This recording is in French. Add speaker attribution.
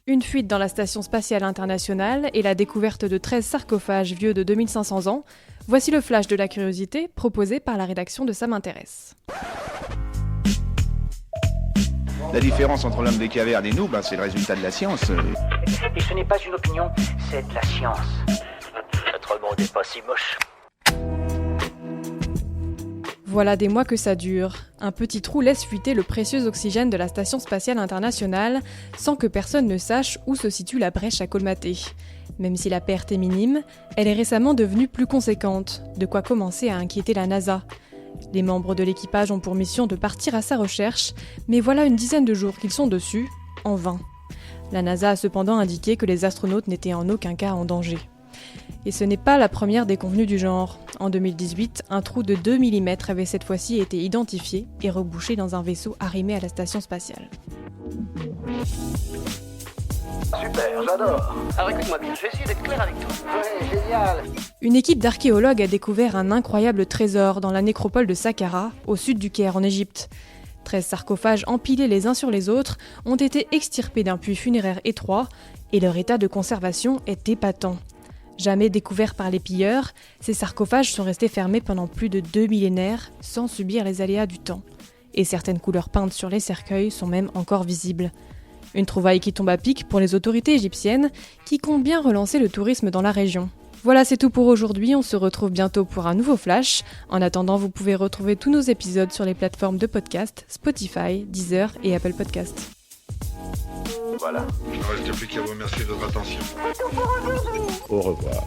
Speaker 1: Une fuite dans la Station spatiale internationale et la découverte de 13 sarcophages vieux de 2500 ans, voici le flash de la curiosité proposé par la rédaction de Ça m'intéresse.
Speaker 2: La différence entre l'homme des cavernes et nous, c'est le résultat de la science.
Speaker 3: Et ce n'est pas une opinion, c'est de la science. Notre monde n'est pas si moche.
Speaker 1: Voilà des mois que ça dure. Un petit trou laisse fuiter le précieux oxygène de la Station spatiale internationale sans que personne ne sache où se situe la brèche à colmater. Même si la perte est minime, elle est récemment devenue plus conséquente, de quoi commencer à inquiéter la NASA. Les membres de l'équipage ont pour mission de partir à sa recherche, mais voilà une dizaine de jours qu'ils sont dessus, en vain. La NASA a cependant indiqué que les astronautes n'étaient en aucun cas en danger. Et ce n'est pas la première déconvenue du genre. En 2018, un trou de 2 mm avait cette fois-ci été identifié et rebouché dans un vaisseau arrimé à la station spatiale.
Speaker 3: Super, j'adore. Alors écoute-moi bien, je vais essayer d'être clair avec toi. Ouais, génial.
Speaker 1: Une équipe d'archéologues a découvert un incroyable trésor dans la nécropole de Saqqara, au sud du Caire en Égypte. 13 sarcophages empilés les uns sur les autres ont été extirpés d'un puits funéraire étroit et leur état de conservation est épatant. Jamais découverts par les pilleurs, ces sarcophages sont restés fermés pendant plus de 2 millénaires sans subir les aléas du temps. Et certaines couleurs peintes sur les cercueils sont même encore visibles. Une trouvaille qui tombe à pic pour les autorités égyptiennes qui comptent bien relancer le tourisme dans la région. Voilà, c'est tout pour aujourd'hui, on se retrouve bientôt pour un nouveau flash. En attendant, vous pouvez retrouver tous nos épisodes sur les plateformes de podcast, Spotify, Deezer et Apple Podcasts.
Speaker 4: Voilà.
Speaker 5: Il ne reste plus qu'à vous remercier de votre attention.
Speaker 4: C'est tout pour aujourd'hui.
Speaker 2: Au revoir.